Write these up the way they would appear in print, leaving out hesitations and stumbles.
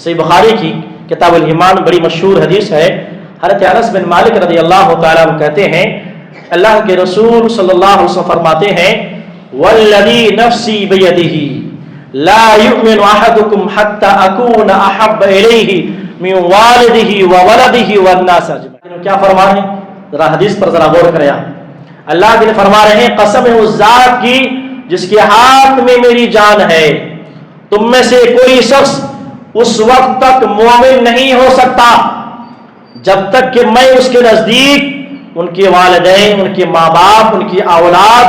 صحیح بخاری کی کتاب الایمان بڑی مشہور حدیث ہے. حضرت انس بن مالک رضی اللہ تعالیٰ عنہ کہتے ہیں اللہ کے رسول صلی اللہ علیہ وسلم فرماتے ہیں والذی نفسی بیدہ لا یؤمن احدکم حتی اکون احب الیہ من والدہ وولدہ والناس اجمعین. کیا فرما رہے ہیں؟ ذرا حدیث پر ذرا غور کریں. اللہ کے فرما رہے ہیں قسم ہے اس ذات کی جس کے ہاتھ میں میری جان ہے، تم میں سے کوئی شخص اس وقت تک مومن نہیں ہو سکتا جب تک کہ میں اس کے نزدیک ان کے والدین، ان کے ماں باپ، ان کی اولاد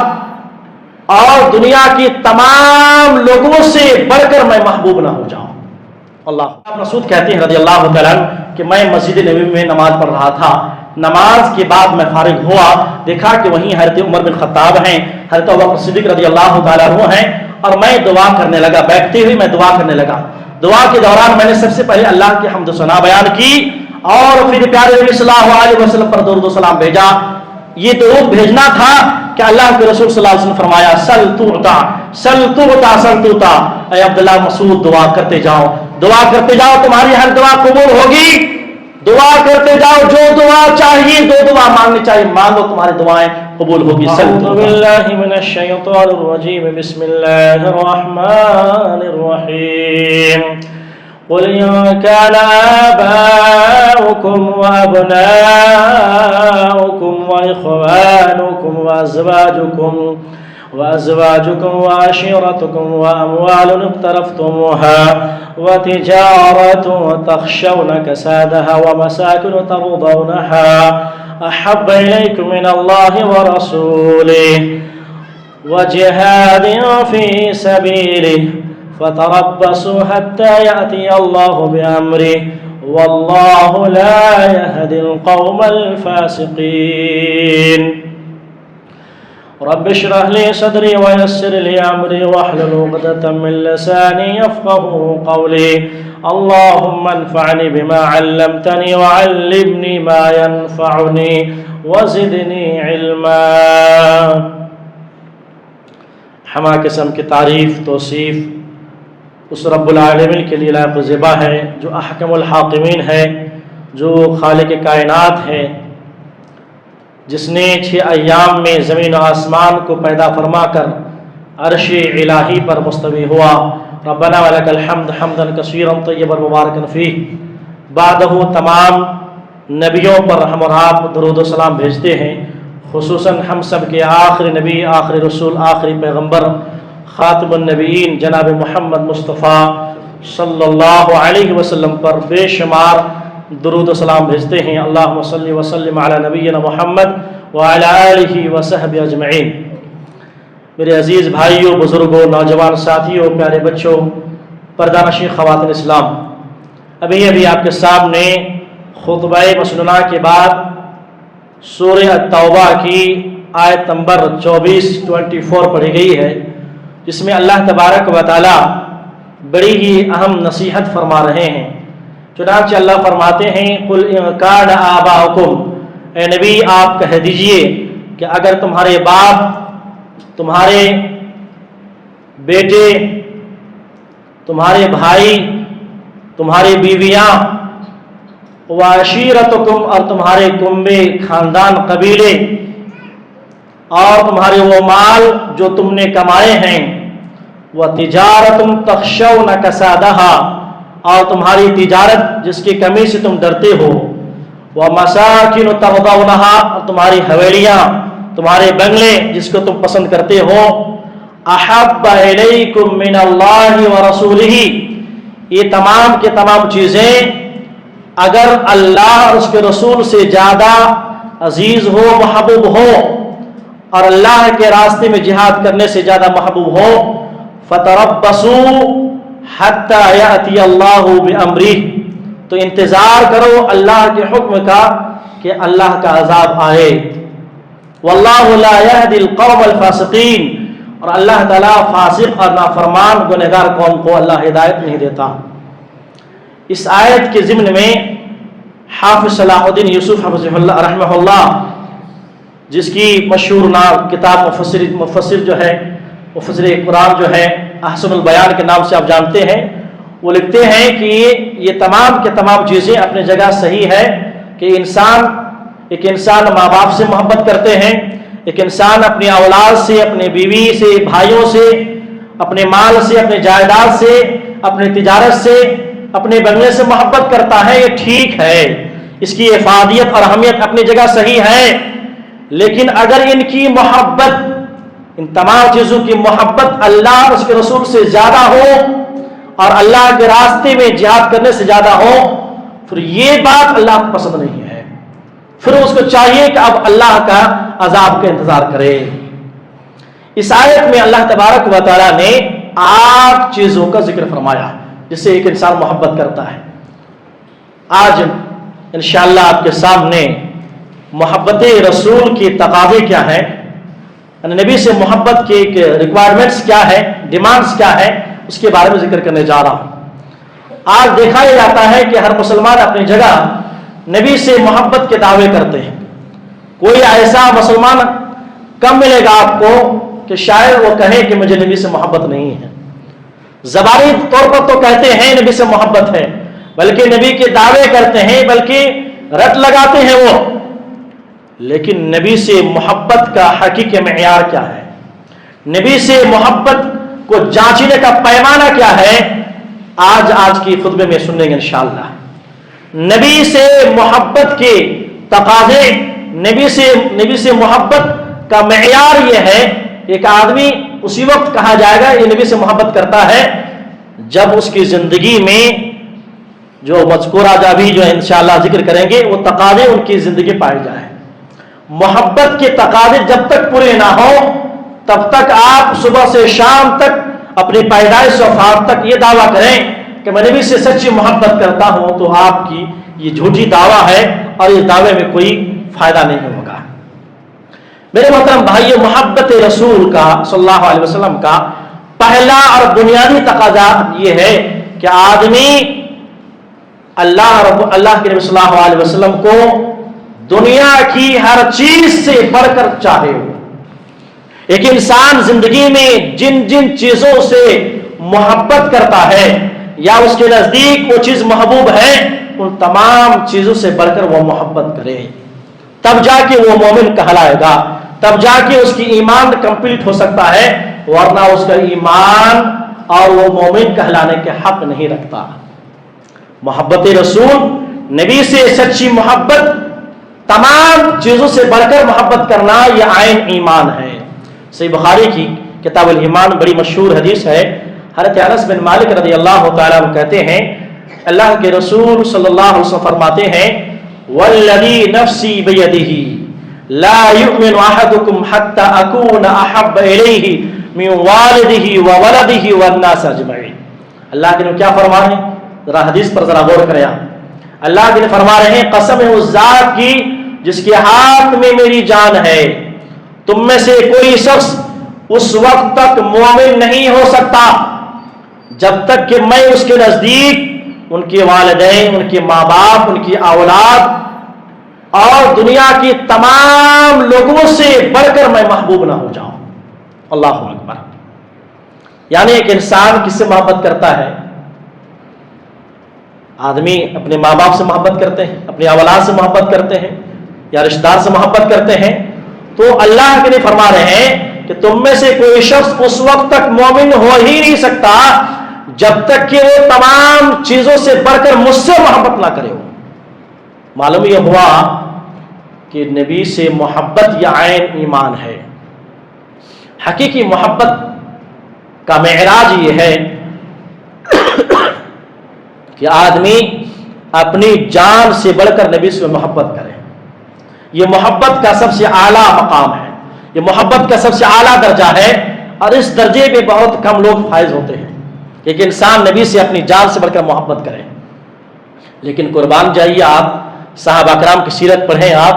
اور دنیا کی تمام لوگوں سے بڑھ کر میں محبوب نہ ہو جاؤں. اللہ مسعود کہتے ہیں رضی اللہ تعالیٰ عنہ کہ میں مسجد نبوی میں نماز پڑھ رہا تھا. نماز کے بعد میں فارغ ہوا، دیکھا کہ وہیں حضرت عمر بن خطاب ہیں، حضرت ابوبکر صدیق رضی اللہ تعالیٰ عنہ ہیں، اور میں دعا کرنے لگا. بیٹھتے ہوئے میں دعا کرنے لگا. دعا کے دوران میں نے سب سے پہلے اللہ کی حمد و ثنا بیان کی اور پھر پیارے نبی صلی اللہ علیہ وسلم پر درود و سلام بھیجا. یہ درود بھیجنا تھا کہ اللہ کے رسول صلی اللہ علیہ وسلم فرمایا سل تعطا سل تعطا سل تعطا. اے عبداللہ مسعود دعا کرتے جاؤ، دعا کرتے جاؤ، تمہاری ہر دعا قبول ہوگی. دعا کرتے جاؤ، جو دعا چاہیے، دو دعا مانگنی چاہیے، مانگو تمہاری دعائیں قبول ہوگی. اعوذ باللہ من الشیطان الرجیم، بسم اللہ الرحمن الرحیم. قل إن كان آباؤكم وأبناؤكم وإخوانكم وأزواجكم وعشيرتكم وأموال اقترفتموها وتجارة تخشون كسادها ومساكن ترضونها أحب إليكم من الله ورسوله وجهاد في سبيله فتربصوا حتى يأتي الله بأمره والله لا يهدي القوم الفاسقين. رب اشرح لي صدري ويسر لي أمري واحلل عقدة من لساني يفقهوا قولي. اللهم انفعني بما علمتني وعلمني ما ينفعني وزدني علما. ہما قسم کی تعریف توصیف اس رب العالمین کے لیے لائق و زیبا ہے جو احکم الحاکمین ہے، جو خالق کائنات ہے، جس نے 6 ایام میں زمین و آسمان کو پیدا فرما کر عرش الہی پر مستوی ہوا. ربنا ولک الحمد حمدا کثیرا طیبا مبارکا فیہ. بعدہ تمام نبیوں پر ہم اور آپ درود و سلام بھیجتے ہیں، خصوصاً ہم سب کے آخری نبی، آخری رسول، آخری پیغمبر، خاتم النبیین جناب محمد مصطفیٰ صلی اللہ علیہ وسلم پر بے شمار درود و سلام بھیجتے ہیں. اللہم صلی وسلم علی نبینا محمد وعلی آلہ وصحبہ اجمعین. میرے عزیز بھائیوں، بزرگوں، نوجوان ساتھیوں، پیارے بچوں، پردہ نشین خواتین اسلام، ابھی آپ کے سامنے خطبہ مسنونہ کے بعد سورہ التوبہ کی آیت نمبر 24 پڑھی گئی ہے، جس میں اللہ تبارک و تعالی بڑی ہی اہم نصیحت فرما رہے ہیں. چنانچہ اللہ فرماتے ہیں قل ان کان آباؤکم، اے نبی آپ کہہ دیجئے کہ اگر تمہارے باپ، تمہارے بیٹے، تمہارے بھائی، تمہاری بیویاں، وعشیرتکم اور تمہارے کنبے، خاندان، قبیلے، اور تمہارے وہ مال جو تم نے کمائے ہیں، وتجارتم تخشون کسادہا اور تمہاری تجارت جس کی کمی سے تم ڈرتے ہو، ومساکن ترضونہا اور تمہاری حویلیاں، تمہارے بنگلے جس کو تم پسند کرتے ہو، احب الیکم من اللہ ورسولہ، یہ تمام کے تمام چیزیں اگر اللہ اور اس کے رسول سے زیادہ عزیز ہو، محبوب ہو، اور اللہ کے راستے میں جہاد کرنے سے زیادہ محبوب ہو، فتربصوا حتی یأتی اللہ بامرہ، تو انتظار کرو اللہ کے حکم کا کہ اللہ کا عذاب آئے. واللہ لا یہدی القوم الفاسقین، اور اللہ تعالیٰ فاسق اور نافرمان گنہگار قوم کو اللہ ہدایت نہیں دیتا. اس آیت کے ضمن میں حافظ صلاح الدین یوسف حفظہ اللہ رحمہ اللہ، جس کی مشہور کتاب مفسر جو ہے، مفسر قرآن جو ہے، احسن البیان کے نام سے آپ جانتے ہیں، وہ لکھتے ہیں کہ یہ تمام کے تمام چیزیں اپنی جگہ صحیح ہے کہ ایک انسان ماں باپ سے محبت کرتے ہیں، ایک انسان اپنی اولاد سے، اپنے بیوی سے، بھائیوں سے، اپنے مال سے، اپنے جائیداد سے، اپنے تجارت سے، اپنے بنگلے سے محبت کرتا ہے، یہ ٹھیک ہے، اس کی افادیت اور اہمیت اپنی جگہ صحیح ہے۔ لیکن اگر ان کی محبت، ان تمام چیزوں کی محبت اللہ اور اس کے رسول سے زیادہ ہو اور اللہ کے راستے میں جہاد کرنے سے زیادہ ہو، پھر یہ بات اللہ کو پسند نہیں ہے، پھر اس کو چاہیے کہ اب اللہ کا عذاب کا انتظار کرے۔ اس آیت میں اللہ تبارک و تعالیٰ نے 8 چیزوں کا ذکر فرمایا جس سے ایک انسان محبت کرتا ہے۔ آج انشاءاللہ آپ کے سامنے محبت رسول کی تقاضے کیا ہیں، نبی سے محبت کے ریکوائرمنٹس کیا ہے، ڈیمانڈس کیا ہے، اس کے بارے میں ذکر کرنے جا رہا ہوں۔ آج دیکھا یہ جاتا ہے کہ ہر مسلمان اپنی جگہ نبی سے محبت کے دعوے کرتے ہیں۔ کوئی ایسا مسلمان کم ملے گا آپ کو کہ شاید وہ کہے کہ مجھے نبی سے محبت نہیں ہے۔ زبانی طور پر تو کہتے ہیں نبی سے محبت ہے، بلکہ نبی کے دعوے کرتے ہیں، بلکہ رٹ لگاتے ہیں وہ، لیکن نبی سے محبت کا حقیقی معیار کیا ہے، نبی سے محبت کو جانچنے کا پیمانہ کیا ہے، آج کی خطبے میں سنیں گے انشاءاللہ۔ نبی سے محبت کے تقاضے، نبی سے محبت کا معیار یہ ہے، ایک آدمی اسی وقت کہا جائے گا یہ نبی سے محبت کرتا ہے جب اس کی زندگی میں جو مذکورہ ابھی جو انشاءاللہ ذکر کریں گے وہ تقاضے ان کی زندگی پائے جائیں۔ محبت کے تقاضے جب تک پورے نہ ہو تب تک آپ صبح سے شام تک اپنی پیدائش سے وفات تک یہ دعویٰ کریں کہ میں نبی سے سچی محبت کرتا ہوں تو آپ کی یہ جھوٹی دعویٰ ہے اور اس دعوے میں کوئی فائدہ نہیں ہوگا۔ میرے محترم بھائیو، محبت رسول کا صلی اللہ علیہ وسلم کا پہلا اور بنیادی تقاضا یہ ہے کہ آدمی اللہ کے نبی صلی اللہ علیہ وسلم کو دنیا کی ہر چیز سے بڑھ کر چاہے۔ ایک انسان زندگی میں جن جن چیزوں سے محبت کرتا ہے یا اس کے نزدیک وہ چیز محبوب ہے، ان تمام چیزوں سے بڑھ کر وہ محبت کرے، تب جا کے وہ مومن کہلائے گا، تب جا کے اس کی ایمان کمپلیٹ ہو سکتا ہے، ورنہ اس کا ایمان اور وہ مومن کہلانے کے حق نہیں رکھتا۔ محبت رسول، نبی سے سچی محبت، تمام چیزوں سے بڑھ کر محبت کرنا یہ عین ایمان ہے۔ صحیح بخاری کی کتاب الایمان بڑی مشہور حدیث ہے، حضرت انس بن مالک رضی اللہ تعالیٰ عنہ کہتے ہیں اللہ کے رسول صلی اللہ علیہ وسلم فرماتے ہیں والذی نفسی بیدہ لا یؤمن احدکم حتی اکون احب الیہ من والدہ وولدہ والناس اجمعین۔ اللہ کے نے کیا فرما رہے ہیں، ذرا حدیث پر ذرا غور کریں۔ اللہ کے نے فرما رہے ہیں قسم ہے اس ذات کی جس کے ہاتھ میں میری جان ہے، تم میں سے کوئی شخص اس وقت تک مومن نہیں ہو سکتا جب تک کہ میں اس کے نزدیک ان کے والدین، ان کے ماں باپ، ان کی اولاد اور دنیا کی تمام لوگوں سے بڑھ کر میں محبوب نہ ہو جاؤں۔ اللہ اکبر۔ یعنی ایک انسان کس سے محبت کرتا ہے؟ آدمی اپنے ماں باپ سے محبت کرتے ہیں، اپنی اولاد سے محبت کرتے ہیں یا رشتہ دار سے محبت کرتے ہیں، تو اللہ کے لیے فرما رہے ہیں کہ تم میں سے کوئی شخص اس وقت تک مومن ہو ہی نہیں سکتا جب تک کہ وہ تمام چیزوں سے بڑھ کر مجھ سے محبت نہ کرے ہو۔ معلوم یہ ہوا کہ نبی سے محبت یہ عین ایمان ہے۔ حقیقی محبت کا معراج یہ ہے کہ آدمی اپنی جان سے بڑھ کر نبی سے محبت کرے۔ یہ محبت کا سب سے اعلیٰ مقام ہے، یہ محبت کا سب سے اعلیٰ درجہ ہے، اور اس درجے میں بہت کم لوگ فائز ہوتے ہیں کہ ایک انسان نبی سے اپنی جان سے بڑھ کر محبت کرے۔ لیکن قربان جائیے، آپ صحابہ کرام کی سیرت پڑھیں، آپ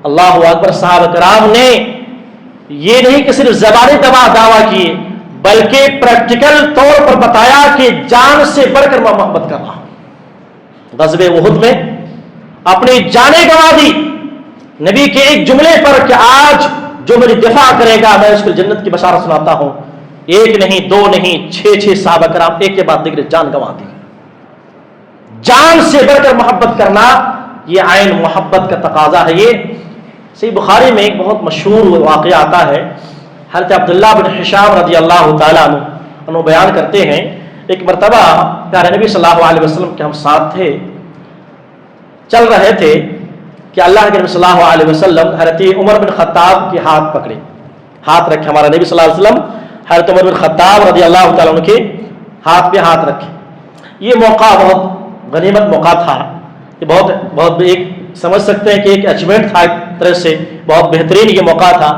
اللہ اکبر، صحابہ کرام نے یہ نہیں کہ صرف زبانی دعویٰ کیے بلکہ پریکٹیکل طور پر بتایا کہ جان سے بڑھ کر میں محبت کر رہا ہوں۔ غزوہ احد میں اپنی جانیں گنوا دی نبی کے ایک جملے پر کہ آج جو میری دفاع کرے گا میں اس کو جنت کی بشارت سناتا ہوں۔ ایک نہیں، دو نہیں، 6 صحابہ کرام ایک کے بعد دیگر جان گنوا دی۔ جان سے بڑھ کر محبت کرنا یہ عین محبت کا تقاضا ہے۔ یہ صحیح بخاری میں ایک بہت مشہور واقعہ آتا ہے، حضرت عبداللہ بن حشام رضی اللہ تعالیٰ عنہ بیان کرتے ہیں، ایک مرتبہ پیارے نبی صلی اللہ علیہ وسلم کے ہم ساتھ تھے، چل رہے تھے کہ اللہ کے نبی صلی اللہ علیہ وسلم حضرت عمر بن خطاب کے ہاتھ پکڑے، ہاتھ رکھے، ہمارا نبی صلی اللہ علیہ وسلم حضرت عمر بن خطاب رضی اللہ تعالیٰ عنہ کے ہاتھ پہ ہاتھ رکھے۔ یہ موقع بہت غنیمت موقع تھا، یہ بہت ایک سمجھ سکتے ہیں کہ ایک اچیومنٹ تھا، ایک طرح سے بہت بہترین یہ موقع تھا۔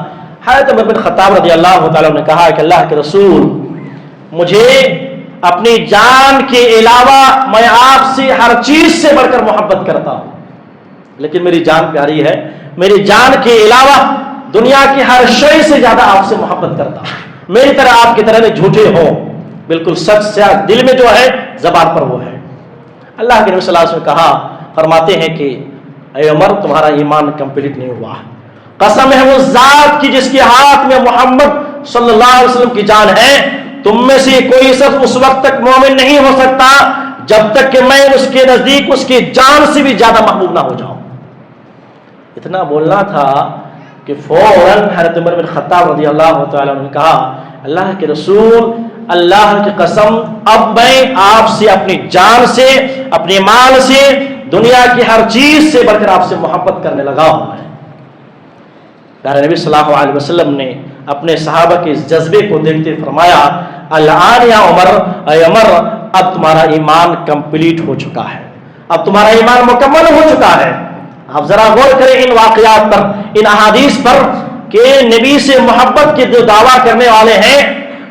حضرت عمر بن خطاب رضی اللہ تعالیٰ نے کہا کہ اللہ کے رسول، مجھے اپنی جان کے علاوہ میں آپ سے ہر چیز سے بڑھ کر محبت کرتا ہوں، لیکن میری جان پیاری ہے، میری جان کے علاوہ دنیا کی ہر شے سے زیادہ آپ سے محبت کرتا ہوں، میری طرح آپ کی طرح نہیں جھوٹے ہو، بالکل سچ سے دل میں جو ہے زبان پر وہ ہے۔ اللہ کے نبی صلی اللہ علیہ وسلم کہا، فرماتے ہیں کہ اے عمر، تمہارا ایمان کمپلیٹ نہیں ہوا، قسم ہے اس ذات کی جس کے ہاتھ میں محمد صلی اللہ علیہ وسلم کی جان ہے، تم میں سے کوئی شخص اس وقت تک مومن نہیں ہو سکتا جب تک کہ میں اس کے نزدیک اس کی جان سے بھی زیادہ محبوب نہ ہو جاؤں۔ اتنا بولنا تھا کہ فوراً حضرت عمر بن خطاب رضی اللہ تعالیٰ عنہ نے کہا، اللہ کے رسول، اللہ کی قسم، اب میں آپ سے اپنی جان سے، اپنے مال سے، دنیا کی ہر چیز سے بڑھ کر آپ سے محبت کرنے لگا ہوں۔ پیارے نبی صلی اللہ علیہ وسلم نے اپنے صحابہ کے اس جذبے کو دیکھتے فرمایا، الآن یا عمر، اے عمر، اب تمہارا ایمان کمپلیٹ ہو چکا ہے، اب تمہارا ایمان مکمل ہو چکا ہے۔ آپ ذرا غور کریں ان واقعات پر، ان احادیث پر، کہ نبی سے محبت کے جو دعویٰ کرنے والے ہیں،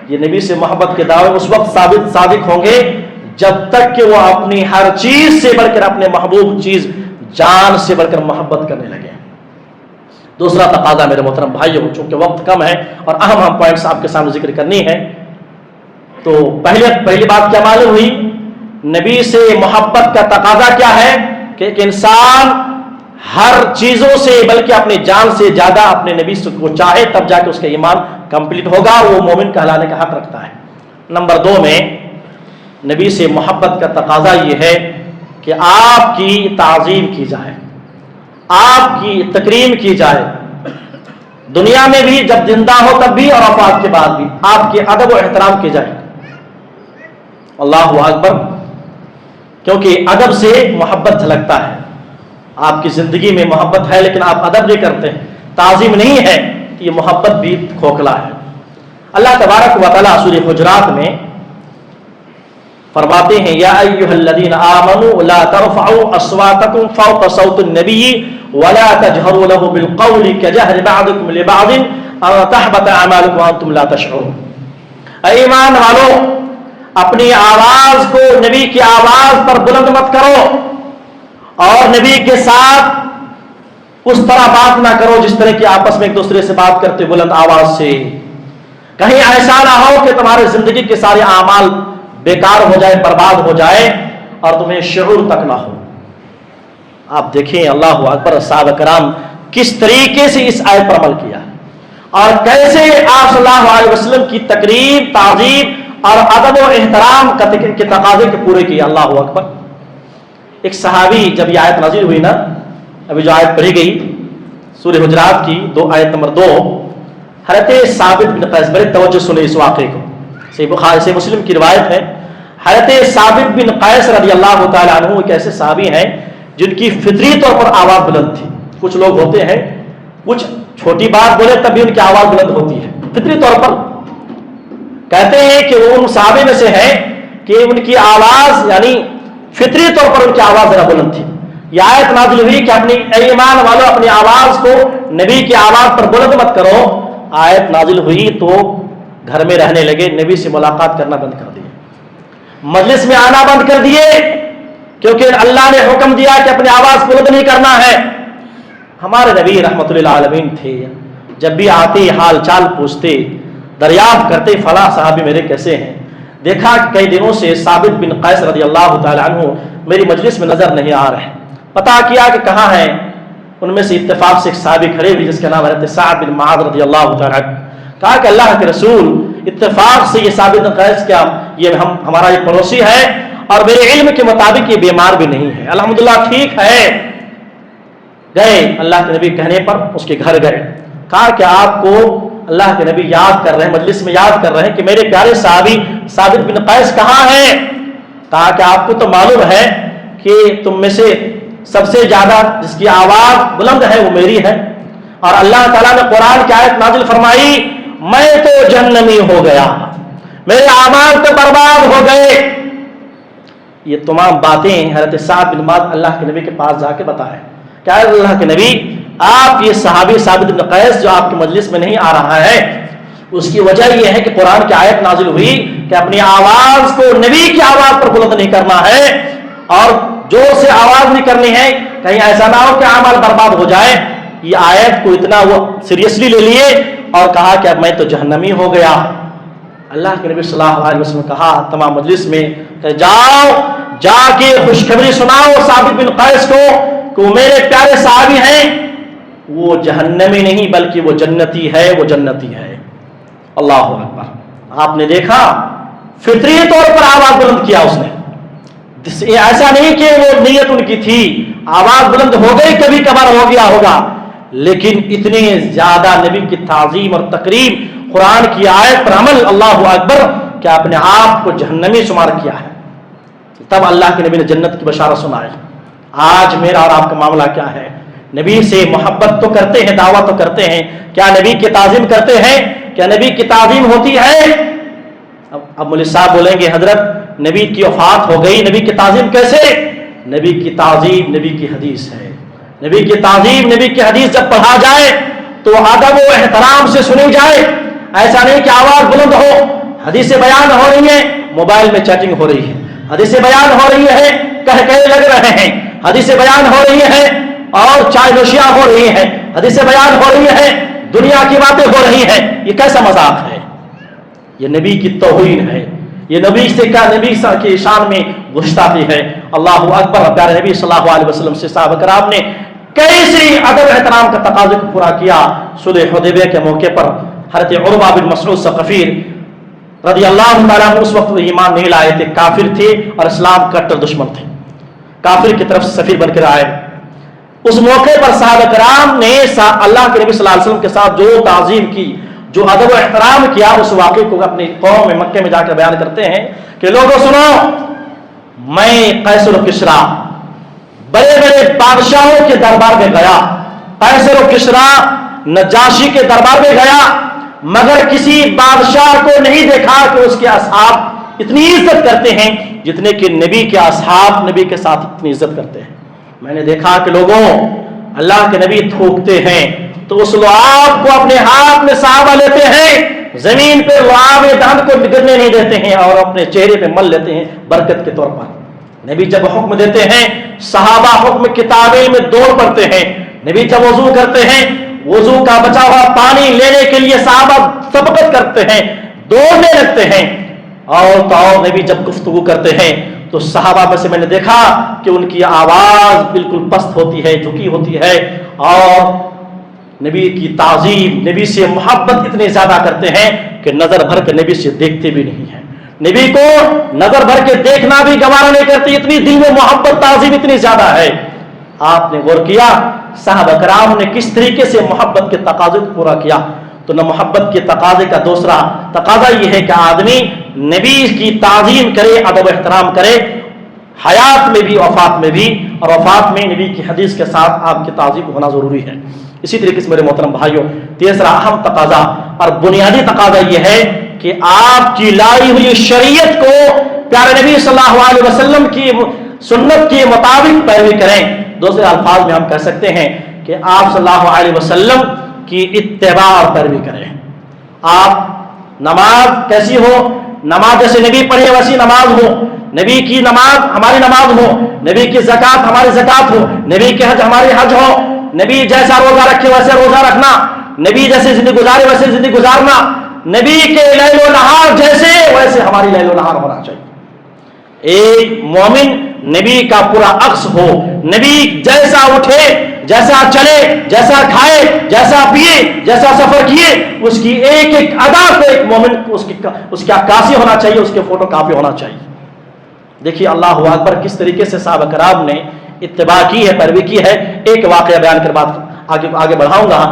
یہ نبی سے محبت کے دعوے اس وقت صادق ہوں گے جب تک کہ وہ اپنی ہر چیز سے بڑھ کر، اپنے محبوب چیز جان سے بڑھ کر محبت کرنے لگے۔ دوسرا تقاضا میرے محترم بھائیوں، چونکہ وقت کم ہے اور اہم پوائنٹس آپ کے سامنے ذکر کرنی ہے، تو پہلی بات کیا معلوم ہوئی؟ نبی سے محبت کا تقاضا کیا ہے کہ ایک انسان ہر چیزوں سے بلکہ اپنی جان سے زیادہ اپنے نبی کو چاہے، تب جا کے اس کا ایمان کمپلیٹ ہوگا، وہ مومن کہلانے کا حق رکھتا ہے۔ نمبر 2 میں نبی سے محبت کا تقاضا یہ ہے کہ آپ کی تعظیم کی جائے، آپ کی تکریم کی جائے، دنیا میں بھی جب زندہ ہو تب بھی اور وفات کے بعد بھی آپ کے ادب و احترام کی جائے۔ اللہ اکبر، کیونکہ ادب سے محبت جھلکتا ہے۔ آپ کی زندگی میں محبت ہے لیکن آپ ادب نہیں کرتے ہیں، تعظیم نہیں ہے، تو یہ محبت بھی کھوکھلا ہے۔ اللہ تبارک و تعالیٰ سورہ حجرات میں فرماتے ہیں، یا ایھا الذین آمنوا لا ترفعوا اصواتکم فوق صوت النبی ولا تجهروا له بالقول كجهر بعضكم لبعض ان تحبط اعمالكم وانتم لا تشعرون۔ اے ایمان والو، اپنی آواز کو نبی کی آواز پر بلند مت کرو، اور نبی کے ساتھ اس طرح بات نہ کرو جس طرح کہ آپس میں ایک دوسرے سے بات کرتے بلند آواز سے، کہیں ایسا نہ ہو کہ تمہاری زندگی کے سارے اعمال بیکار ہو جائے، برباد ہو جائے اور تمہیں شعور تک نہ ہو۔ آپ دیکھیں اللہ اکبر، صحابہ کرام کس طریقے سے اس آیت پر عمل کیا اور کیسے آپ صلی اللہ علیہ وسلم کی تقریب، تعظیم اور ادب و احترام کے تقاضے کے پورے کیے۔ اللہ اکبر۔ ایک صحابی، جب یہ آیت نازل ہوئی نا، ابھی جو آیت پڑھی گئی سورہ حجرات کی آیت نمبر 2، حضرت ثابت بن قیس، بڑے توجہ سنیں اس واقعے کو، صحیح بخاری سے مسلم کی روایت ہے۔ حضرت ثابت بن قیس رضی اللہ تعالی عنہ ایک ایسے صحابی ہیں جن کی فطری طور پر آواز بلند تھی۔ کچھ لوگ ہوتے ہیں کچھ چھوٹی بات بولے تب بھی ان کی آواز بلند ہوتی ہے، فطری طور پر۔ کہتے ہیں کہ وہ ان صحابے میں سے ہے کہ ان کی آواز یعنی فطری طور پر ان کی آواز ذرا بلند تھی۔ یہ آیت نازل ہوئی کہ اپنی ایمان والوں اپنی آواز کو نبی کی آواز پر بلند مت کرو۔ آیت نازل ہوئی تو گھر میں رہنے لگے، نبی سے ملاقات کرنا بند کر دیے، مجلس میں آنا بند کر دیے، کیونکہ اللہ نے حکم دیا کہ اپنی آواز بلند نہیں کرنا ہے۔ ہمارے نبی رحمت للعالمین تھے، جب بھی آتے حال چال پوچھتے، دریافت کرتے فلاں صحابی میرے کیسے ہیں۔ دیکھا کہ کئی دنوں سے ثابت بن قیس رضی اللہ تعالی عنہ میری مجلس میں نظر نہیں آ رہے، پتا کیا کہ کہاں ہیں۔ ان میں سے اتفاق سے ایک صحابی کھڑے ہوئے جس کا نام حضرت سعد بن معاذ رضی اللہ تعالی عنہ۔ کہا کہ اللہ کے رسول، اتفاق سے یہ ثابت بن قیس کیا یہ ہمارا یہ پڑوسی ہے اور میرے علم کے مطابق یہ بیمار بھی نہیں ہے، الحمدللہ ٹھیک ہے۔ گئے اللہ کے نبی کہنے پر اس کے گھر گئے، کہا کہ آپ کو اللہ کے نبی یاد کر رہے ہیں، مجلس میں یاد کر رہے ہیں کہ میرے پیارے صحابی ثابت بن قیس کہاں ہیں؟ کہا کہ آپ کو تو معلوم ہے کہ تم میں سے سب سے زیادہ جس کی آواز بلند ہے وہ میری ہے، اور اللہ تعالیٰ نے قرآن کی آیت نازل فرمائی میں تو جہنمی ہو گیا، میرے اعمال تو برباد ہو گئے۔ یہ تمام باتیں حضرت سعد بن معاذ اللہ کے نبی کے پاس جا کے بتائے کہ اللہ کے نبی آپ یہ صحابی ثابت بن قیس جو آپ کے مجلس میں نہیں آ رہا ہے، اس کی وجہ یہ ہے کہ قرآن کی آیت نازل ہوئی کہ اپنی آواز کو نبی کی آواز پر بلند نہیں کرنا ہے، اور زور سے آواز نہیں کرنی ہے، کہیں ایسا نہ ہو کہ اعمال برباد ہو جائے۔ یہ آیت کو اتنا وہ سیریسلی لے لیے اور کہا کہ اب میں تو جہنمی ہو گیا۔ اللہ کے نبی صلی اللہ علیہ وسلم نے کہا تمام مجلس میں کہ جاؤ جا کے خوشخبری سناؤ ثابت بن قیس کو کہ وہ میرے پیارے صحابی ہیں، وہ جہنمی نہیں بلکہ وہ جنتی ہے، وہ جنتی ہے۔ اللہ اکبر۔ آپ نے دیکھا فطری طور پر آواز بلند کیا اس نے، ایسا نہیں کہ وہ نیت ان کی تھی، آواز بلند ہو گئی کبھی کبھار ہو گیا ہوگا، لیکن اتنے زیادہ نبی کی تعظیم اور تقریب، قرآن کی آیت پر عمل، اللہ اکبر، کہ اپنے آپ کو جہنمی شمار کیا ہے۔ تب اللہ کے نبی نے جنت کی بشارت سنائی۔ آج میرا اور آپ کا معاملہ کیا ہے؟ نبی سے محبت تو کرتے ہیں، دعوت تو کرتے ہیں، کیا نبی کی تعظیم کرتے ہیں؟ کیا نبی کی تعظیم ہوتی ہے؟ اب مولوی صاحب بولیں گے حضرت نبی کی وفات ہو گئی، نبی کی تعظیم کیسے؟ نبی کی تعظیم نبی کی حدیث ہے، نبی کی تعظیم نبی کی حدیث جب پڑھا جائے تو ادب و احترام سے سنی جائے، ایسا نہیں کہ آواز بلند ہو، حدیث بیان ہو رہی ہے موبائل میں چیٹنگ ہو رہی ہے، حدیث بیان ہو رہی ہے کہے لگ رہے ہیں، حدیث بیان ہو رہی ہے اور چائے نوشیاں ہو رہی ہیں، حدیث بیان ہو رہی ہے دنیا کی باتیں ہو رہی ہیں، یہ کیسا مذاق ہے؟ یہ نبی کی توہین ہے، یہ نبی سے کیا نبی کی شان میں گستاخی ہے۔ اللہ اکبر۔ پیارے نبی صلی اللہ علیہ وسلم سے صحابہ کرام نے کیسے ادب احترام کا تقاضے کو پورا کیا۔ صلح حدیبیہ کے موقع پر حضرت عروہ بن مسعود ثقفی رضی اللہ تعالیٰ عنہ اس وقت ایمان نہیں لائے تھے، کافر تھے اور اسلام کٹر دشمن تھے، کافر کی طرف سے سفیر بن کر آئے۔ اس موقع پر صحابہ کرام نے اللہ کے نبی صلی اللہ علیہ وسلم کے ساتھ جو تعظیم کی، جو ادب و احترام کیا، اس واقعے کو اپنی قوم میں مکے میں جا کر بیان کرتے ہیں کہ لوگوں سنو، میں قیصر و کسریٰ بڑے بڑے بادشاہوں کے دربار میں گیا، قیصر و کسریٰ نجاشی کے دربار میں گیا، مگر کسی بادشاہ کو نہیں دیکھا کہ اس کے اصحاب اتنی عزت کرتے ہیں جتنے کہ نبی کے اصحاب نبی کے ساتھ اتنی عزت کرتے ہیں۔ میں نے دیکھا کہ لوگوں اللہ کے نبی تھوکتے ہیں تو اس لعاب کو اپنے ہاتھ میں صحابہ لیتے ہیں، زمین پہ لعاب دہن کو گرنے نہیں دیتے ہیں اور اپنے چہرے پہ مل لیتے ہیں برکت کے طور پر۔ نبی جب حکم دیتے ہیں صحابہ حکم کی تعمیل میں دوڑ پڑتے ہیں، نبی جب وضو کرتے ہیں وضو کا بچا ہوا پانی لینے کے لیے صحابہ سبقت کرتے ہیں، دوڑنے لگتے ہیں، اور تو نبی جب گفتگو کرتے ہیں تو صحابہ میں سے میں نے دیکھا کہ ان کی آواز بالکل پست ہوتی ہے، جھکی ہوتی ہے، اور نبی کی تعظیم، نبی سے محبت اتنے زیادہ کرتے ہیں کہ نظر بھر کے نبی سے دیکھتے بھی نہیں ہیں، نبی کو نظر بھر کے دیکھنا بھی گوارا نہیں کرتے، اتنی دل میں محبت تعظیم اتنی زیادہ ہے۔ آپ نے غور کیا صحابہ کرام نے کس طریقے سے محبت کے تقاضے کو پورا کیا؟ تو نہ محبت کے تقاضے کا دوسرا تقاضا یہ ہے کہ آدمی نبی کی تعظیم کرے، ادب و احترام کرے، حیات میں بھی وفات میں بھی، اور وفات میں نبی کی حدیث کے ساتھ آپ کی تعظیم ہونا ضروری ہے۔ اسی طریقے سے میرے محترم بھائیوں، تیسرا اہم تقاضا اور بنیادی تقاضا یہ ہے کہ آپ کی لائی ہوئی شریعت کو پیارے نبی صلی اللہ علیہ وسلم کی سنت کے مطابق پیروی کریں۔ دوسرے الفاظ میں ہم کہہ سکتے ہیں کہ آپ صلی اللہ علیہ وسلم کی اتباع اور پیروی کریں۔ آپ نماز کیسی ہو؟ نماز جیسے نبی پڑھے ویسی نماز ہو، نبی کی نماز ہماری نماز ہو، نبی کی زکات ہماری زکات ہو، نبی کے حج ہماری حج ہو، نبی جیسا روزہ رکھے ویسے روزہ رکھنا، نبی جیسے زندگی گزارے ویسے زندگی گزارنا، نبی کے لیل و نہار جیسے ویسے ہماری لیل و نہار ہونا چاہیے۔ ایک مومن نبی کا پورا عکس ہو، نبی جیسا اٹھے، جیسا چلے، جیسا کھائے، جیسا پیے، جیسا سفر کیے، اس کی ایک ایک ادا کو ایک مومن اس کی عکاسی ہونا چاہیے، اس کے فوٹو کاپی ہونا چاہیے۔ دیکھیے اللہ اکبر کس طریقے سے صحابہ کرام نے اتباع کی ہے، پیروی کی ہے. ایک واقعہ بیان کر بات آگے بڑھاؤں گا.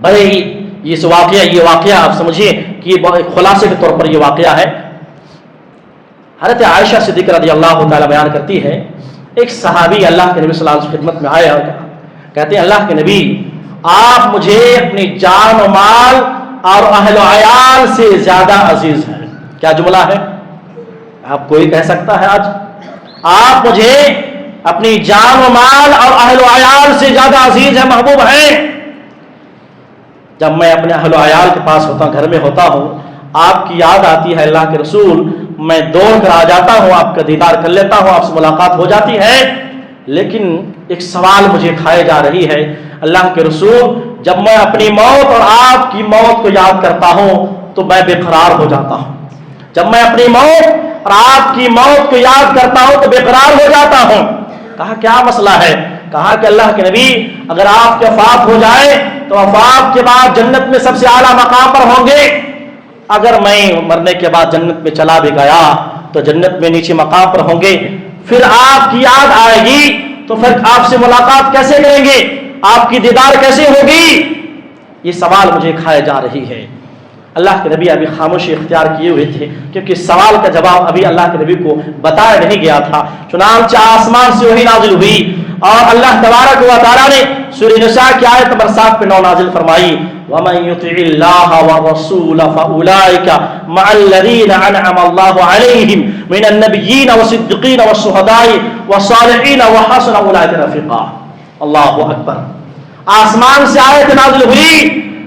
بڑے ہی یہ واقعہ آپ سمجھیے کہ خلاصے کے طور پر یہ واقعہ ہے. حضرت عائشہ صدیقہ رضی اللہ تعالیٰ بیان کرتی ہے، ایک صحابی اللہ کے نبی صلی اللہ علیہ وسلم کی خدمت میں آئے اور کہتے ہیں اللہ کے نبی آپ مجھے اپنی جان و مال اور اہل و عیال سے زیادہ عزیز ہیں. کیا جملہ ہے؟ آپ کوئی کہہ سکتا ہے آج آپ مجھے اپنی جان و مال اور اہل و عیال سے زیادہ عزیز ہیں، محبوب ہیں. جب میں اپنے اہل و عیال کے پاس ہوتا ہوں، گھر میں ہوتا ہوں، آپ کی یاد آتی ہے اللہ کے رسول، میں دوڑ کر آ جاتا ہوں، آپ کا دیدار کر لیتا ہوں، آپ سے ملاقات ہو جاتی ہے. لیکن ایک سوال مجھے کھائے جا رہی ہے اللہ کے رسول، جب میں اپنی موت اور آپ کی موت کو یاد کرتا ہوں تو میں بے قرار ہو جاتا ہوں. جب میں اپنی موت اور آپ کی موت کو یاد کرتا ہوں تو بے قرار ہو جاتا ہوں. کہا کیا مسئلہ ہے؟ کہا کہ اللہ کے نبی اگر آپ کے وفات ہو جائے تو وفات کے بعد جنت میں سب سے اعلیٰ مقام پر ہوں گے. اگر میں مرنے کے بعد جنت میں چلا بھی گیا تو جنت میں نیچے مقام پر ہوں گے. پھر آپ کی یاد آئے گی تو پھر آپ سے ملاقات کیسے کریں گے؟ آپ کی دیدار کیسے ہوگی؟ یہ سوال مجھے کھائے جا رہی ہے. اللہ کے نبی ابھی خاموشی اختیار کیے ہوئے تھے کیونکہ سوال کا جواب ابھی اللہ کے نبی کو بتایا نہیں گیا تھا. چنانچہ آسمان سے وحی نازل ہوئی اور اللہ تبارک و تعالیٰ نے سورہ نساء کی آیت نمبر 7 پہ 9 نازل فرمائی وَمَن يُطِعِ اللَّهَ وَالرَّسُولَ فَأُولَٰئِكَ مَعَ الَّذِينَ أَنْعَمَ اللَّهُ عَلَيْهِمْ مِنَ النَّبِيِّينَ وَالصِّدِّقِينَ وَالشُّهَدَاءِ وَالصَّالِحِينَ وَحَسُنَ أُولَٰئِكَ رَفِيقًا. اللہ اکبر. آسمان سے آیت نازل ہوئی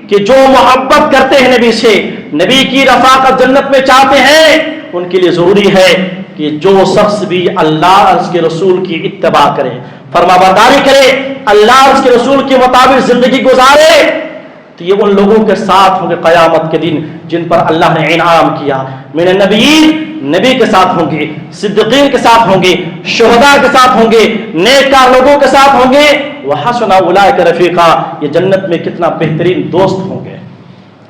کہ جو محبت کرتے ہیں نبی سے، نبی کی رفاقت جنت میں چاہتے ہیں، ان کے لیے ضروری ہے کہ جو شخص بھی اللہ اور اس کے رسول کی اتباع کرے، فرما برداری کرے، اللہ اور اس کے رسول کے مطابق زندگی گزارے، تو یہ ان لوگوں کے ساتھ ہوں گے قیامت کے دن جن پر اللہ نے انعام کیا. من النبیین، نبی کے ساتھ ہوں گے، صدیقین کے ساتھ ہوں گے، شہداء کے ساتھ ہوں گے، نیکار لوگوں کے ساتھ ہوں گے. وحسن اولئک رفیقا، یہ جنت میں کتنا بہترین دوست ہوں گے.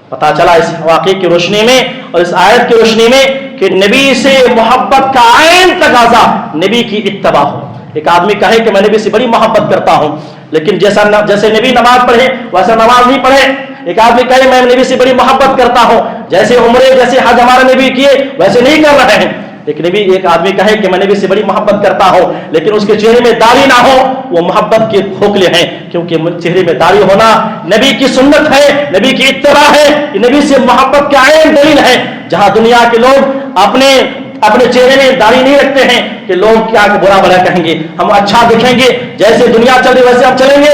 پتا چلا اس واقعے کی روشنی میں اور اس آیت کی روشنی میں کہ نبی سے محبت کا عین تقاضا نبی کی اتباع ہو. ایک آدمی کہے کہ میں نبی سے بڑی محبت کرتا ہوں لیکن جیسے نبی نماز پڑھے ویسا نماز نہیں پڑھے. ایک آدمی کہے میں نبی سے بڑی محبت کرتا ہوں، جیسے عمرے جیسے حج ہمارے نبی کیے ویسے نہیں کر رہے ہیں. ایک آدمی کہے کہ میں نبی سے بڑی محبت کرتا ہوں لیکن اس کے چہرے میں داڑھی نہ ہو، وہ محبت کے کھوکھلے ہیں، کیونکہ چہرے میں داڑھی ہونا نبی کی سنت ہے، نبی کی اتباع ہے، یہ نبی سے محبت کا عین دلیل ہے. جہاں دنیا کے لوگ اپنے چہرے میں داڑھی نہیں رکھتے ہیں کہ لوگ کیا برا بھلا کہیں گے، ہم اچھا دکھیں گے، جیسے دنیا چل رہی ویسے ہم چلیں گے.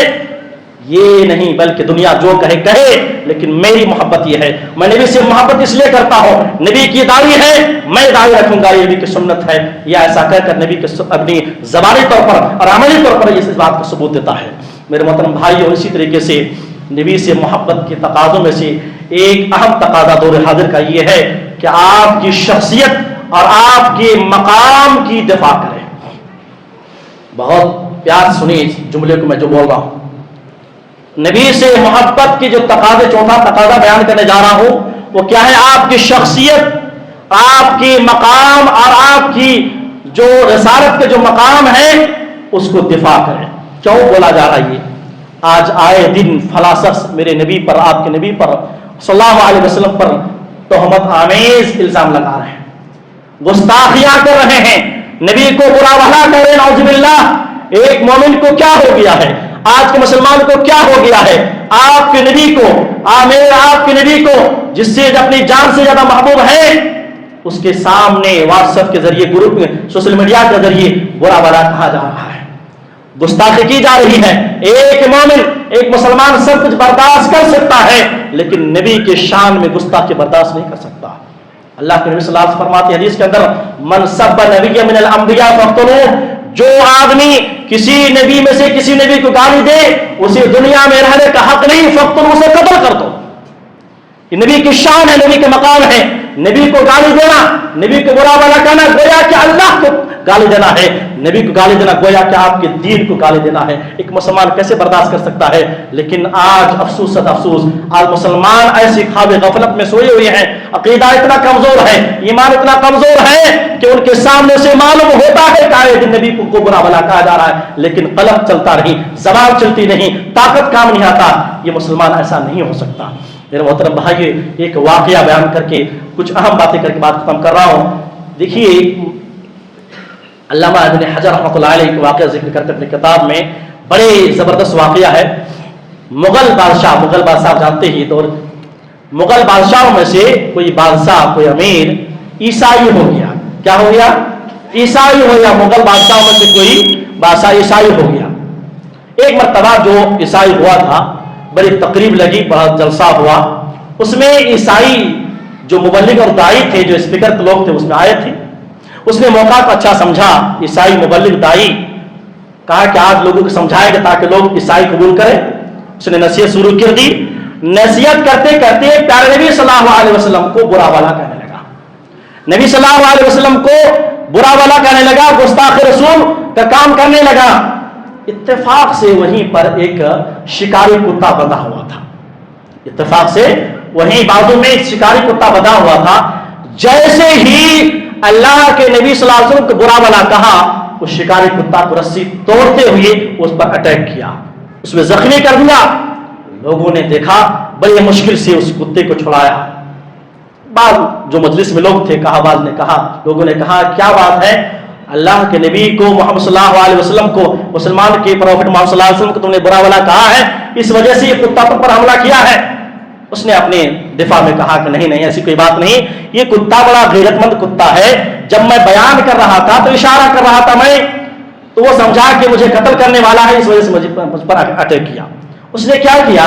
یہ نہیں، بلکہ دنیا جو کہے لیکن میری محبت یہ ہے، میں نبی سے محبت اس لیے کرتا ہوں، نبی کی داڑھی ہے میں داڑھی رکھوں گا، یہ نبی کی سنت ہے. یہ ایسا کہہ کر نبی کے اپنی زبانی طور پر اور عملی طور پر اس بات کا ثبوت دیتا ہے. میرے محترم بھائیو، اسی طریقے سے نبی سے محبت کے تقاضوں میں سے ایک اہم تقاضا دور حاضر کا یہ ہے کہ آپ کی شخصیت اور آپ کے مقام کی دفاع کریں. بہت پیار سنیے اس جملے کو میں جو بول رہا ہوں. نبی سے محبت کے جو تقاضے، چوتھا تقاضا بیان کرنے جا رہا ہوں وہ کیا ہے؟ آپ کی شخصیت، آپ کی مقام اور آپ کی جو رسالت کے جو مقام ہے اس کو دفاع کریں. کیوں بولا جا رہا ہے یہ؟ آج آئے دن فلاں شخص میرے نبی پر، آپ کے نبی پر صلی اللہ علیہ وسلم پر تہمت آمیز الزام لگا رہے ہیں، گستاخیاں کر رہے ہیں، نبی کو برا بھلا کر رہے ہیں. نعوذ باللہ. ایک مومن کو کیا ہو گیا ہے، آج کے مسلمان کو کیا ہو گیا ہے؟ آپ کے نبی کو، آپ کے نبی کو جس سے اپنی جان سے زیادہ محبوب ہے، اس کے سامنے واٹس ایپ کے ذریعے، گروپ میں، سوشل میڈیا کے ذریعے برا بھلا کہا جا رہا ہے، گستاخی کی جا رہی ہے. ایک مومن، ایک مسلمان سب کچھ برداشت کر سکتا ہے لیکن نبی کے شان میں گستاخی برداشت نہیں کر سکتا. اللہ کے نبی صلی اللہ علیہ وسلم فرماتے ہیں حدیث کے اندر، من سب نبی من الانبیاء فاقتلوہ، جو آدمی کسی نبی میں سے کسی نبی کو گالی دے اسے دنیا میں رہنے کا حق نہیں، فاقتلوہ، اسے قتل کر دو. یہ نبی کی شان ہے، نبی کے مقام ہے. نبی کو گالی دینا، نبی کو برا بھلا کہنا گویا کہ اللہ کو گالی دینا ہے. نبی کو گالی دینا گویا کہ آپ کے دین کو گالی دینا ہے. ایک مسلمان کیسے برداشت کر سکتا ہے؟ لیکن آج افسوس صد افسوس، آج مسلمان ایسی خواب غفلت میں سوئے ہوئے ہیں. عقیدہ اتنا کمزور ہے، ایمان اتنا کمزور ہے کہ ان کے سامنے سے معلوم ہوتا ہے کہ آئے دن نبی کو برا بھلا کہا جا رہا ہے، لیکن قلب چلتا نہیں، زبان چلتی نہیں، طاقت کام نہیں آتا. یہ مسلمان ایسا نہیں ہو سکتا. میرے محترم بھائی، ایک واقعہ بیان کر کے کچھ اہم باتیں کر کے بات ختم کر رہا ہوں. دیکھیے علامہ ابن حجر رحمۃ اللہ علیہ کا واقعہ ذکر کرتے اپنی کتاب میں، بڑے زبردست واقعہ ہے. مغل بادشاہ جانتے ہی تو مغل بادشاہوں میں سے کوئی بادشاہ، کوئی امیر عیسائی ہو گیا. کیا ہو گیا؟ عیسائی ہو گیا. مغل بادشاہوں میں سے کوئی بادشاہ عیسائی ہو گیا. ایک مرتبہ جو عیسائی ہوا تھا، بڑی تقریب لگی، بڑا جلسہ ہوا. اس میں عیسائی جو مبلغ اور دائی تھے، جو اسپیکر لوگ تھے، اس میں آئے تھے. اس نے موقع کو اچھا سمجھا. عیسائی مبلغ دائی کہا کہ آج لوگوں کو سمجھائے گا تاکہ لوگ عیسائی قبول کریں. اس نے نصیحت شروع کر دی. نصیحت کرتے کرتے پیارے نبی صلی اللہ علیہ وسلم کو برا بھلا کہنے لگا. نبی صلی اللہ علیہ وسلم کو برا بھلا کہنے لگا، گستاخ رسول کا کام کرنے لگا. اتفاق سے وہیں پر ایک شکاری کتا بندھا ہوا تھا. اتفاق سے وہیں بازو میں ایک شکاری کتا بندھا ہوا تھا. جیسے ہی اللہ کے نبی صلی اللہ علیہ وسلم کو برا بھلا کہا، اس شکاری کتا کو رسی توڑتے ہوئے اس پر اٹیک کیا، اس میں زخمی کر دیا. لوگوں نے دیکھا، بڑی مشکل سے اس کتے کو چھڑایا. بعض جو مجلس میں لوگ تھے لوگوں نے کہا کیا بات ہے؟ اللہ کے نبی کو، محمد صلی اللہ علیہ وسلم کو، مسلمان کے پروفٹ محمد صلی اللہ علیہ وسلم کو تم نے برا بھلا کہا ہے، اس وجہ سے یہ کتا تم پر حملہ کیا ہے. اس نے اپنے دفاع میں کہا کہ نہیں ایسی کوئی بات نہیں، یہ کتا بڑا غیرت مند کتا ہے. جب میں بیان کر رہا تھا تو اشارہ کر رہا تھا میں، تو وہ سمجھا کہ مجھے قتل کرنے والا ہے، اس وجہ سے مجھ پر اٹیک کیا. اس نے کیا کیا؟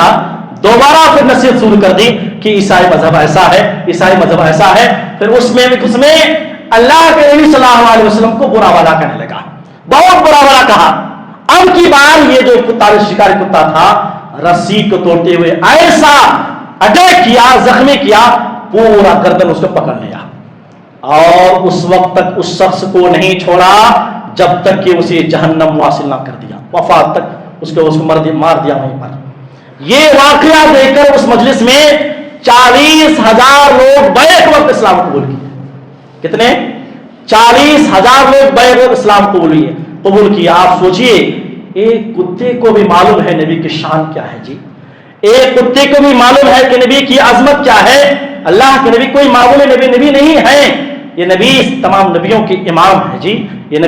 دوبارہ پھر نصیحت شروع کر دی کہ عیسائی مذہب ایسا ہے، عیسائی مذہب ایسا ہے. پھر اس میں اللہ کے نبی صلی اللہ علیہ وسلم کو برا بھلا کہنے لگا، بہت برا بھلا کہا. اب کی بار یہ جو شکاری کتا تھا، رسی کو توڑتے ہوئے ایسا اٹیک کیا، زخمی کیا، پورا گردن اس کو پکڑ لیا. اور اس وقت تک اس شخص کو نہیں چھوڑا جب تک کہ اسے جہنم واصل نہ کر دیا، وفات تک اس کو مار دیا وہیں پر. یہ واقعہ دیکھ کر اس مجلس میں 40,000 لوگ بیک وقت اسلام قبول کیے. کتنے؟ 40,000 لوگ بیک وقت اسلام قبول کیے. آپ سوچئے، ایک کتے کو بھی معلوم ہے نبی کی شان کیا ہے جی. ایک کتے کو بھی معلوم ہے کہ نبی کی عظمت کیا ہے. اللہ کے نبی کوئی معمولی نبی نہیں ہے، یہ نبی تمام نبیوں کے امام ہے جی. یہ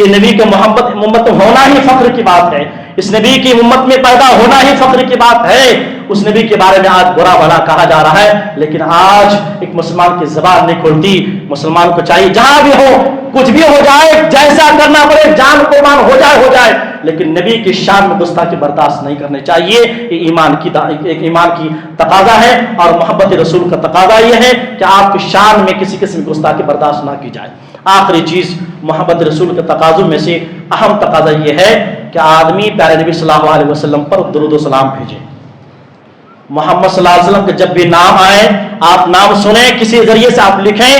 نبی کو امت ہونا ہی فخر کی بات ہے. اس نبی کی امت میں پیدا ہونا ہی فخر کی بات ہے. اس نبی کے بارے میں آج برا بھلا کہا جا رہا ہے، لیکن آج ایک مسلمان کی زبان نہیں کھلتی. مسلمان کو چاہیے جہاں بھی ہو، کچھ بھی ہو جائے، جیسا کرنا پڑے، جان قربان ہو جائے، لیکن نبی کی شان میں گستاخی برداشت نہیں کرنی چاہیے. یہ ایمان کی تقاضا ہے، اور محبت رسول کا تقاضا یہ ہے کہ آپ کی شان میں کسی قسم کی گستاخی برداشت نہ کی جائے. آخری چیز، محبت رسول کے تقاضوں میں سے اہم تقاضا یہ ہے کہ آدمی پیارے نبی صلی اللہ علیہ وسلم پر درود و سلام بھیجے. محمد صلی اللہ علیہ وسلم کے جب بھی نام آئے، آپ نام سنیں، کسی ذریعے سے آپ لکھیں،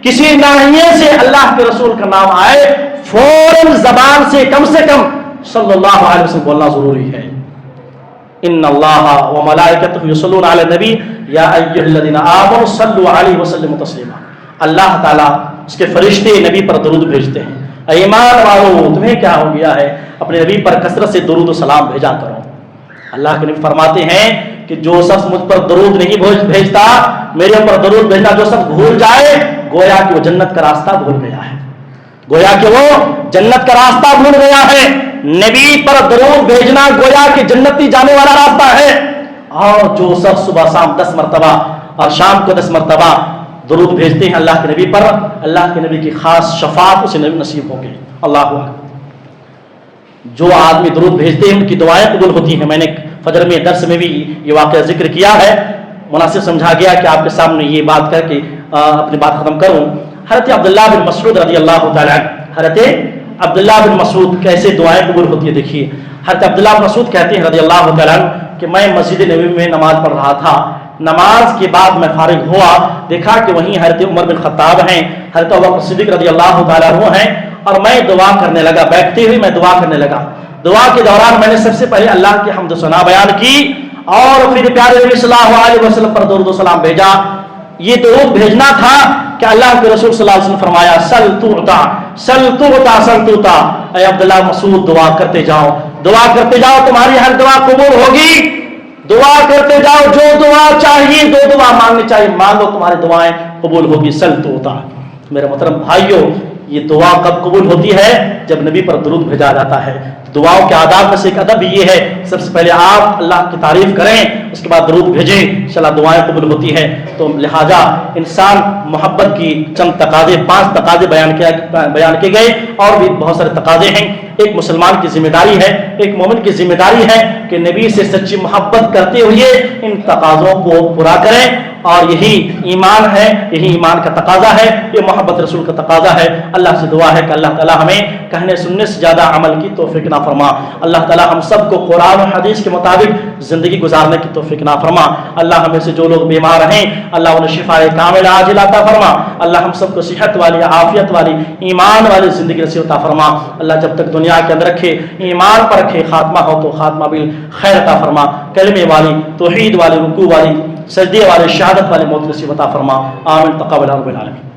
کسی ناحیے سے اللہ کے رسول کا نام آئے، فوراً زبان سے کم صلی اللہ علیہ وسلم بولنا ضروری ہے. ان اللہ و ملائکتہ یصلون علی النبی یا ایھا الذین آمنوا صلوا علیہ وسلموا تسلیما. اللہ تعالیٰ، اس کے فرشتے نبی پر درود بھیجتے ہیں. اے ایمان والو، تمہیں کیا ہو گیا ہے، اپنے نبی پر کثرت سے درود و سلام بھیجا کرو. اللہ کے نبی فرماتے ہیں کہ جو شخص مجھ پر درود نہیں بھیجتا، میرے اوپر درود بھیجنا جو شخص بھول جائے، گویا کہ وہ جنت کا راستہ بھول گیا ہے. گویا کہ وہ جنت کا راستہ بھول گیا ہے. نبی پر درود بھیجنا گویا کہ جنتی جانے والا راستہ ہے. اور جو شخص صبح شام 10 مرتبہ اور شام کو 10 مرتبہ درود بھیجتے ہیں اللہ کے نبی پر، اللہ کے نبی کی خاص شفاعت اسے نصیب ہوگی. اللہ اکبر. جو آدمی درود بھیجتے ہیں ان کی دعائیں قبول ہوتی ہیں. میں نے فجر میں درس میں بھی یہ واقعہ ذکر کیا ہے. مناسب سمجھا گیا کہ آپ کے سامنے یہ بات کر کے اپنی بات ختم کروں. حضرت عبداللہ بن مسعود رضی اللہ تعالیٰ عنہ، حضرت عبداللہ بن مسعود کیسے دعائیں قبول ہوتی ہے دیکھیے. حضرت عبداللہ بن مسعود کہتے ہیں رضی اللہ تعالیٰ عنہ کہ میں مسجد نبوی میں نماز پڑھ رہا تھا نماز کے بعد میں فارغ ہوا، دیکھا کہ وہیں حضرت عمر بن خطاب ہیں، حضرت ابوبکر صدیق رضی اللہ تعالیٰ عنہ ہیں، اور میں دعا کرنے لگا، بیٹھتے ہوئے میں دعا کرنے لگا۔ دعا کے دوران میں نے سب سے پہلے اللہ کی حمد و ثنا بیان کی اور پھر پیارے نبی صلی اللہ علیہ وسلم پر درود و سلام بھیجا۔ یہ درود بھیجنا تھا کہ اللہ کے رسول صلی اللہ علیہ وسلم نے فرمایا سل تعطا سل تعطا سل تعطا، اے عبداللہ مسعود دعا کرتے جاؤ، دعا کرتے جاؤ، تمہاری ہر دعا قبول ہوگی، دعا کرتے جاؤ، جو دعا چاہیے، جو دعا مانگنی چاہیے مانگو، تمہاری دعائیں قبول ہوگی، سل تعطا۔ میرے محترم بھائیوں، یہ دعا کب قبول ہوتی ہے؟ جب نبی پر درود بھیجا جاتا ہے۔ دعاؤں کے آداب میں سے ایک ادب یہ ہے، سب سے پہلے آپ اللہ کی تعریف کریں، اس کے بعد درود بھیجیں، انشاءاللہ دعائیں قبول ہوتی ہیں۔ تو لہٰذا انسان محبت کی چند تقاضے، 5 تقاضے بیان کیے گئے، اور بھی بہت سارے تقاضے ہیں۔ ایک مسلمان کی ذمہ داری ہے، ایک مومن کی ذمہ داری ہے کہ نبی سے سچی محبت کرتے ہوئے ان تقاضوں کو پورا کریں، اور یہی ایمان ہے، یہی ایمان کا تقاضا ہے، یہ محبت رسول کا تقاضا ہے۔ اللہ سے دعا ہے کہ اللہ تعالی ہمیں کہنے سننے سے زیادہ عمل کی توفیق نہ فرما۔ اللہ تعالی ہم سب کو قرآن و حدیث کے مطابق زندگی گزارنے کی توفیق نہ فرما۔ اللہ ہمیں سے جو لوگ بیمار ہیں اللہ انہیں شفاء کاملہ عاجلہ عطا فرما۔ اللہ ہم سب کو صحت والی، عافیت والی، ایمان والی زندگی نصیب عطا فرما۔ اللہ جب تک دنیا کے اندر رکھے، ایمان پر رکھے، خاتمہ ہو تو خاتمہ بالخیر عطا فرما، کلمے والی، توحید والی، رکوع والی، سجدے والے، شہادت والے موت نصیب عطا فرما۔ آمین تقبل رب العالمین۔